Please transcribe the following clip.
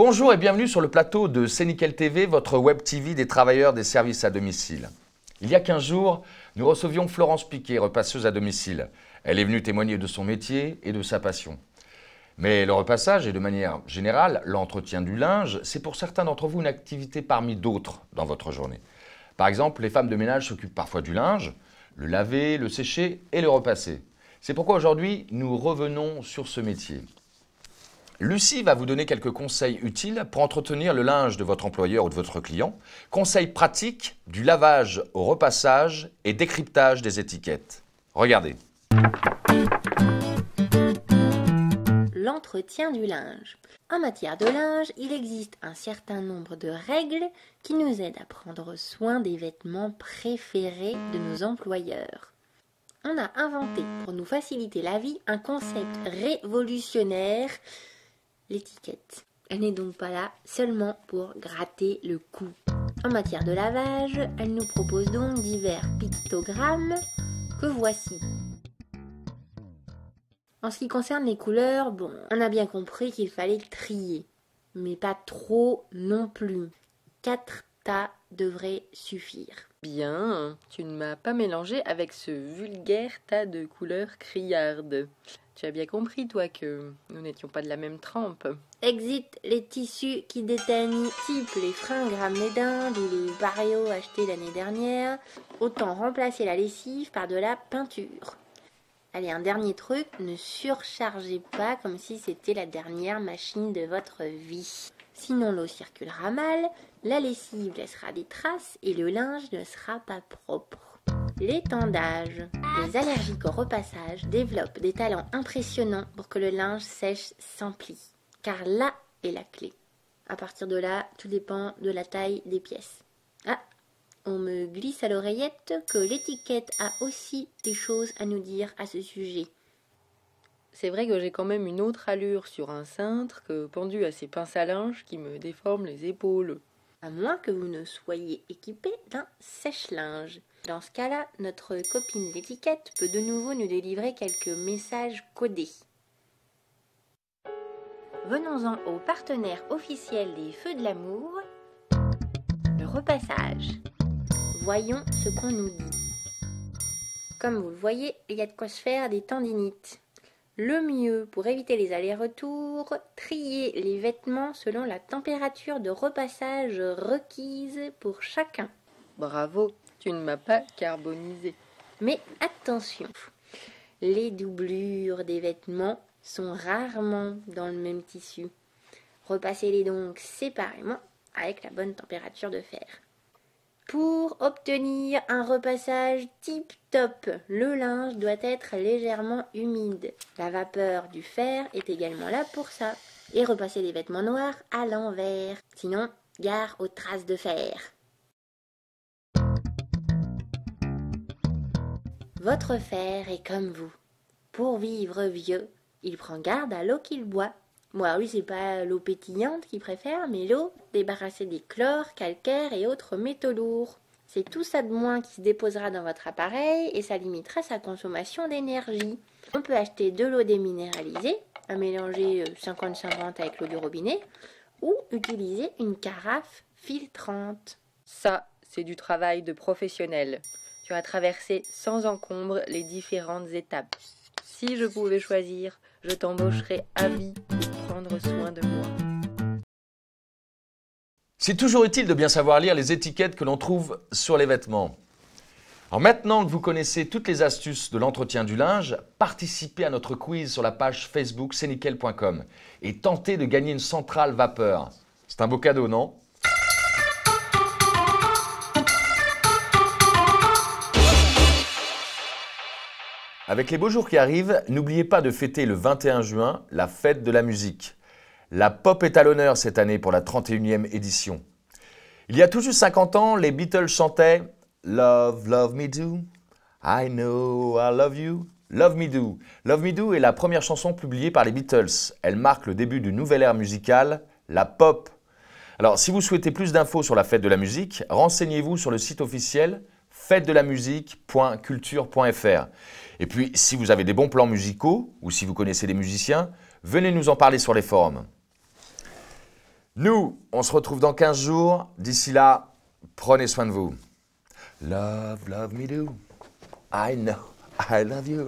Bonjour et bienvenue sur le plateau de C'est Nickel TV, votre web TV des travailleurs des services à domicile. Il y a 15 jours, nous recevions Florence Piquet, repasseuse à domicile. Elle est venue témoigner de son métier et de sa passion. Mais le repassage et de manière générale, l'entretien du linge, c'est pour certains d'entre vous une activité parmi d'autres dans votre journée. Par exemple, les femmes de ménage s'occupent parfois du linge, le laver, le sécher et le repasser. C'est pourquoi aujourd'hui, nous revenons sur ce métier. Lucie va vous donner quelques conseils utiles pour entretenir le linge de votre employeur ou de votre client. Conseils pratiques du lavage au repassage et décryptage des étiquettes. Regardez. L'entretien du linge. En matière de linge, il existe un certain nombre de règles qui nous aident à prendre soin des vêtements préférés de nos employeurs. On a inventé, pour nous faciliter la vie, un concept révolutionnaire, l'étiquette. Elle n'est donc pas là seulement pour gratter le cou. En matière de lavage, elle nous propose donc divers pictogrammes que voici. En ce qui concerne les couleurs, on a bien compris qu'il fallait trier, mais pas trop non plus. 4 tas devraient suffire. Bien, tu ne m'as pas mélangé avec ce vulgaire tas de couleurs criardes. Tu as bien compris, toi, que nous n'étions pas de la même trempe. Exit les tissus qui déteignent, type les fringues ramenées d'Inde ou les parios achetés l'année dernière. Autant remplacer la lessive par de la peinture. Allez, un dernier truc, ne surchargez pas comme si c'était la dernière machine de votre vie. Sinon l'eau circulera mal, la lessive laissera des traces et le linge ne sera pas propre. L'étendage. Les allergiques au repassage développent des talents impressionnants pour que le linge sèche sans pli. Car là est la clé. À partir de là, tout dépend de la taille des pièces. Ah, on me glisse à l'oreillette que l'étiquette a aussi des choses à nous dire à ce sujet. C'est vrai que j'ai quand même une autre allure sur un cintre que pendu à ces pinces à linge qui me déforment les épaules. À moins que vous ne soyez équipé d'un sèche-linge. Dans ce cas-là, notre copine l'étiquette peut de nouveau nous délivrer quelques messages codés. Venons-en au partenaire officiel des Feux de l'amour, le repassage. Voyons ce qu'on nous dit. Comme vous le voyez, il y a de quoi se faire des tendinites. Le mieux pour éviter les allers-retours, trier les vêtements selon la température de repassage requise pour chacun. Bravo, tu ne m'as pas carbonisé. Mais attention, les doublures des vêtements sont rarement dans le même tissu. Repassez-les donc séparément avec la bonne température de fer. Pour obtenir un repassage tip-top, le linge doit être légèrement humide. La vapeur du fer est également là pour ça. Et repasser les vêtements noirs à l'envers. Sinon, gare aux traces de fer. Votre fer est comme vous. Pour vivre vieux, il prend garde à l'eau qu'il boit. Moi, oui, c'est pas l'eau pétillante qu'il préfère, mais l'eau débarrassée des chlores, calcaires et autres métaux lourds. C'est tout ça de moins qui se déposera dans votre appareil et ça limitera sa consommation d'énergie. On peut acheter de l'eau déminéralisée, à mélanger 50-50 avec l'eau du robinet, ou utiliser une carafe filtrante. Ça, c'est du travail de professionnel. Tu as traversé sans encombre les différentes étapes. Si je pouvais choisir, je t'embaucherais à vie pour prendre soin de moi. C'est toujours utile de bien savoir lire les étiquettes que l'on trouve sur les vêtements. Alors maintenant que vous connaissez toutes les astuces de l'entretien du linge, participez à notre quiz sur la page Facebook cnickel.com et tentez de gagner une centrale vapeur. C'est un beau cadeau, non ? Avec les beaux jours qui arrivent, n'oubliez pas de fêter le 21 juin la fête de la musique. La pop est à l'honneur cette année pour la 31e édition. Il y a tout juste 50 ans, les Beatles chantaient « Love, love me do, I know I love you, love me do ». « Love me do » est la première chanson publiée par les Beatles. Elle marque le début d'une nouvelle ère musicale, la pop. Alors, si vous souhaitez plus d'infos sur la fête de la musique, renseignez-vous sur le site officiel fêtedelamusique.culture.fr. Et puis, si vous avez des bons plans musicaux ou si vous connaissez des musiciens, venez nous en parler sur les forums. Nous, on se retrouve dans 15 jours. D'ici là, prenez soin de vous. Love, love me do. I know, I love you.